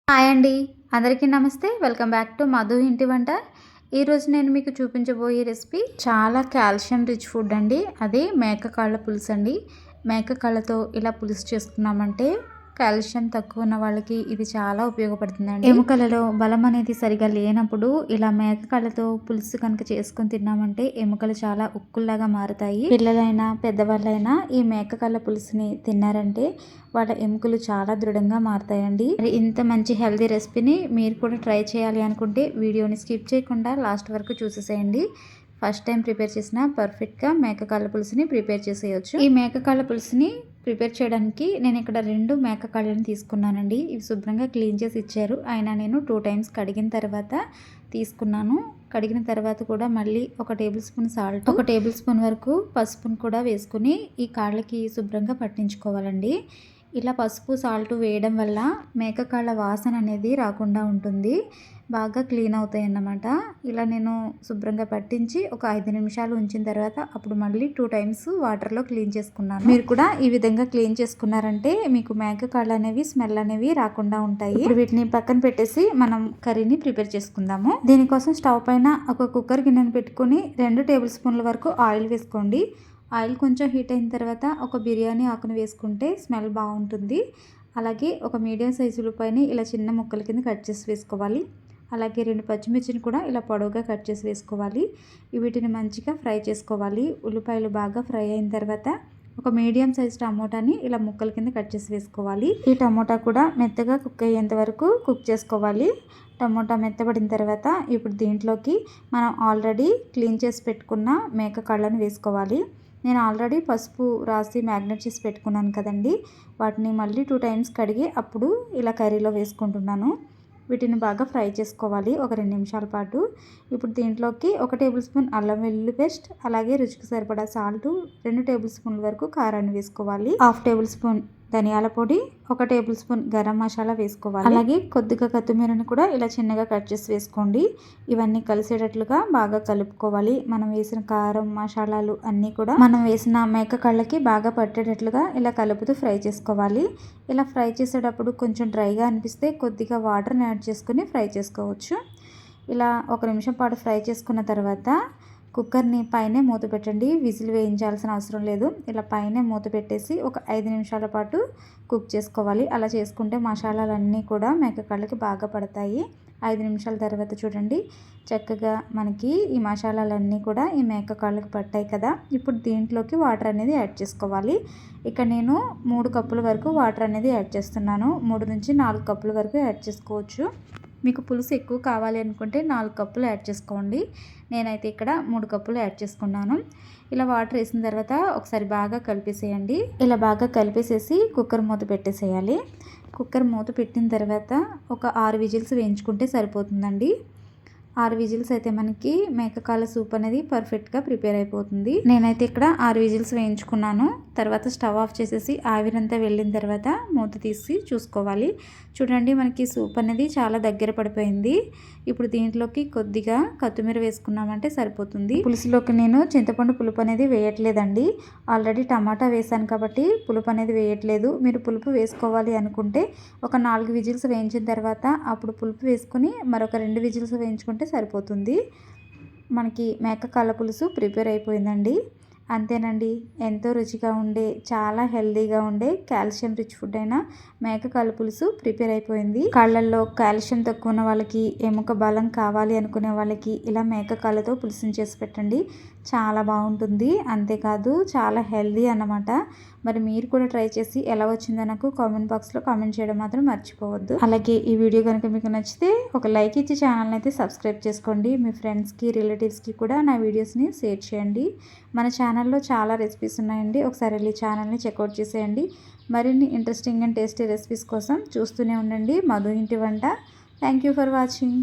Hi అండి. అందరికీ నమస్తే. వెల్కమ్ బ్యాక్ టు మధు ఇంటి వంట. ఈరోజు నేను మీకు చూపించబోయే రెసిపీ చాలా కాల్షియం రిచ్ ఫుడ్ అండి. అది మేక కాళ్ళ పులుసు అండి. మేక కాళ్ళతో ఇలా పులుసు చేసుకున్నామంటే కాల్షియం తక్కువ ఉన్న వాళ్ళకి ఇది చాలా ఉపయోగపడుతుందండి. ఎముకలలో బలం అనేది సరిగా లేనప్పుడు ఇలా మేక కాళ్ళతో పులుసు కనుక చేసుకొని తిన్నామంటే ఎముకలు చాలా ఉక్కుల్లాగా మారుతాయి. పిల్లలైనా పెద్దవాళ్ళైనా ఈ మేక కాళ్ళ పులుసుని తిన్నారంటే వాళ్ళ ఎముకలు చాలా దృఢంగా మారుతాయండి. మరి ఇంత మంచి హెల్తీ రెసిపీని మీరు కూడా ట్రై చేయాలి అనుకుంటే వీడియోని స్కిప్ చేయకుండా లాస్ట్ వరకు చూసేసేయండి. ఫస్ట్ టైం ప్రిపేర్ చేసిన పర్ఫెక్ట్గా మేకకాళ్ళ పులుసుని ప్రిపేర్ చేసేయచ్చు. ఈ మేకకాళ్ళ పులుసుని ప్రిపేర్ చేయడానికి నేను ఇక్కడ 2 మేకకాళ్ళని తీసుకున్నానండి. ఇవి శుభ్రంగా క్లీన్ చేసి ఇచ్చారు. అయినా నేను 2 టైమ్స్ కడిగిన తర్వాత తీసుకున్నాను. కడిగిన తర్వాత కూడా మళ్ళీ 1 table spoon salt, 1 table spoon వరకు పసుపును కూడా వేసుకుని ఈ కాళ్ళకి శుభ్రంగా పట్టించుకోవాలండి. ఇలా పసుపు సాల్ట్ వేయడం వల్ల మేకకాళ్ళ వాసన అనేది రాకుండా ఉంటుంది. బాగా క్లీన్ అవుతాయి అన్నమాట. ఇలా నేను శుభ్రంగా పట్టించి ఒక 5 నిమిషాలు ఉంచిన తర్వాత అప్పుడు మళ్ళీ 2 టైమ్స్ వాటర్లో క్లీన్ చేసుకున్నాను. మీరు కూడా ఈ విధంగా క్లీన్ చేసుకున్నారంటే మీకు మేకకాళ్ళు అనేవి స్మెల్ అనేవి రాకుండా ఉంటాయి. ఇప్పుడు వీటిని పక్కన పెట్టేసి మనం కర్రీని ప్రిపేర్ చేసుకుందాము. దీనికోసం స్టవ్ పైన ఒక కుక్కర్ గిన్నెను పెట్టుకుని 2 టేబుల్ స్పూన్ల వరకు ఆయిల్ వేసుకోండి. ఆయిల్ కొంచెం హీట్ అయిన తర్వాత ఒక బిర్యానీ ఆకును వేసుకుంటే స్మెల్ బాగుంటుంది. అలాగే ఒక మీడియం సైజు ఉల్లిపాయని ఇలా చిన్న ముక్కల కింద కట్ చేసి వేసుకోవాలి. అలాగే 2 పచ్చిమిర్చిని కూడా ఇలా పొడవుగా కట్ చేసి వేసుకోవాలి. వీటిని మంచిగా ఫ్రై చేసుకోవాలి. ఉల్లిపాయలు బాగా ఫ్రై అయిన తర్వాత ఒక మీడియం సైజ్ టమోటాని ఇలా ముక్కల కింద కట్ చేసి వేసుకోవాలి. ఈ టమోటా కూడా మెత్తగా కుక్ అయ్యేంత వరకు కుక్ చేసుకోవాలి. టమోటా మెత్తబడిన తర్వాత ఇప్పుడు దీంట్లోకి మనం ఆల్రెడీ క్లీన్ చేసి పెట్టుకున్న మేక కాళ్ళను వేసుకోవాలి. నేను ఆల్రెడీ పసుపు రాసి మ్యాగ్నేట్ చేసి పెట్టుకున్నాను కదండి. వాటిని మళ్ళీ 2 టైమ్స్ కడిగి అప్పుడు ఇలా కర్రీలో వేసుకుంటున్నాను. వీటిని బాగా ఫ్రై చేసుకోవాలి ఒక 2 నిమిషాల పాటు. ఇప్పుడు దీంట్లోకి 1 టేబుల్ స్పూన్ అల్లం వెల్లుల్లి పేస్ట్, అలాగే రుచికి సరిపడా సాల్ట్, 2 టేబుల్ స్పూన్ల వరకు కారాన్ని వేసుకోవాలి. 1/2 టేబుల్ స్పూన్ ధనియాల పొడి, 1 టేబుల్ స్పూన్ గరం మసాలా వేసుకోవాలి. అలాగే కొద్దిగా కొత్తిమీరని కూడా ఇలా చిన్నగా కట్ చేసి వేసుకోండి. ఇవన్నీ కలిసేటట్లుగా బాగా కలుపుకోవాలి. మనం వేసిన కారం మసాలాలు అన్నీ కూడా మనం వేసిన మేక కాళ్ళకి బాగా పట్టేటట్లుగా ఇలా కలుపుతూ ఫ్రై చేసుకోవాలి. ఇలా ఫ్రై చేసేటప్పుడు కొంచెం డ్రైగా అనిపిస్తే కొద్దిగా వాటర్ని యాడ్ చేసుకుని ఫ్రై చేసుకోవచ్చు. ఇలా 1 నిమిషం పాటు ఫ్రై చేసుకున్న తర్వాత కుక్కర్ని పైనే మూత పెట్టండి. విజిల్ వేయించాల్సిన అవసరం లేదు. ఇలా పైనే మూత పెట్టేసి ఒక 5 నిమిషాల పాటు కుక్ చేసుకోవాలి. అలా చేసుకుంటే మసాలాలన్నీ కూడా మేకకాళ్ళకి బాగా పడతాయి. 5 నిమిషాల తర్వాత చూడండి చక్కగా మనకి ఈ మసాలాలన్నీ కూడా ఈ మేకకాళ్ళకి పట్టాయి కదా. ఇప్పుడు దీంట్లోకి వాటర్ అనేది యాడ్ చేసుకోవాలి. ఇక నేను 3 కప్పుల వరకు వాటర్ అనేది యాడ్ చేస్తున్నాను. 3 నుంచి 4 కప్పుల వరకు యాడ్ చేసుకోవచ్చు. మీకు పులుసు ఎక్కువ కావాలి అనుకుంటే 4 కప్పులు యాడ్ చేసుకోండి. నేనైతే ఇక్కడ 3 కప్పులు యాడ్ చేసుకున్నాను. ఇలా వాటర్ వేసిన తర్వాత ఒకసారి బాగా కలిపేసేయండి. ఇలా బాగా కలిపేసేసి కుక్కర్ మూత పెట్టేసేయాలి. కుక్కర్ మూత పెట్టిన తర్వాత ఒక 6 విజిల్స్ వేయించుకుంటే సరిపోతుందండి. 6 విజిల్స్ అయితే మనకి మేకకాళ్ళ సూప్ అనేది పర్ఫెక్ట్గా ప్రిపేర్ అయిపోతుంది. నేనైతే ఇక్కడ 6 విజిల్స్ వేయించుకున్నాను. తర్వాత స్టవ్ ఆఫ్ చేసేసి ఆవిరంతా వెళ్ళిన తర్వాత మూత తీసి చూసుకోవాలి. చూడండి మనకి సూప్ అనేది చాలా దగ్గర పడిపోయింది. ఇప్పుడు దీంట్లోకి కొద్దిగా కొత్తిమీర వేసుకున్నామంటే సరిపోతుంది. పులుసులోకి నేను చింతపండు పులుపు అనేది వేయట్లేదండి. ఆల్రెడీ టమాటా వేసాను కాబట్టి పులుపు అనేది వేయట్లేదు. మీరు పులుపు వేసుకోవాలి అనుకుంటే ఒక 4 విజిల్స్ వేయించిన తర్వాత అప్పుడు పులుపు వేసుకుని మరొక 2 విజిల్స్ వేయించుకుంటే సరిపోతుంది. మనకి మేకకాళ్ళ పులుసు ప్రిపేర్ అయిపోయిందండి. అంతేనండి, ఎంతో రుచిగా ఉండే చాలా హెల్తీగా ఉండే కాల్షియం రిచ్ ఫుడ్ అయిన మేకకాళ్ళ పులుసు ప్రిపేర్ అయిపోయింది. కాళ్ళల్లో కాల్షియం తక్కువ ఉన్న వాళ్ళకి, ఎముక బలం కావాలి అనుకునే వాళ్ళకి ఇలా మేకకాళ్ళతో పులుసుని చేసి పెట్టండి. చాలా బాగుంటుంది. అంతేకాదు చాలా హెల్తీ అన్నమాట. మరి మీరు కూడా ట్రై చేసి ఎలా వచ్చిందో నాకు కామెంట్ బాక్స్లో కామెంట్ చేయడం మాత్రం మర్చిపోవద్దు. అలాగే ఈ వీడియో కనుక మీకు నచ్చితే ఒక లైక్ ఇచ్చి ఛానల్ని అయితే సబ్స్క్రైబ్ చేసుకోండి. మీ ఫ్రెండ్స్కి రిలేటివ్స్కి కూడా నా వీడియోస్ని షేర్ చేయండి. మన ఛానల్లో చాలా రెసిపీస్ ఉన్నాయండి. ఒకసారి వెళ్ళి ఛానల్ని చెక్అవుట్ చేసేయండి. మరిన్ని ఇంట్రెస్టింగ్ అండ్ టేస్టీ రెసిపీస్ కోసం చూస్తూనే ఉండండి మధు ఇంటి వంట. Thank you for watching.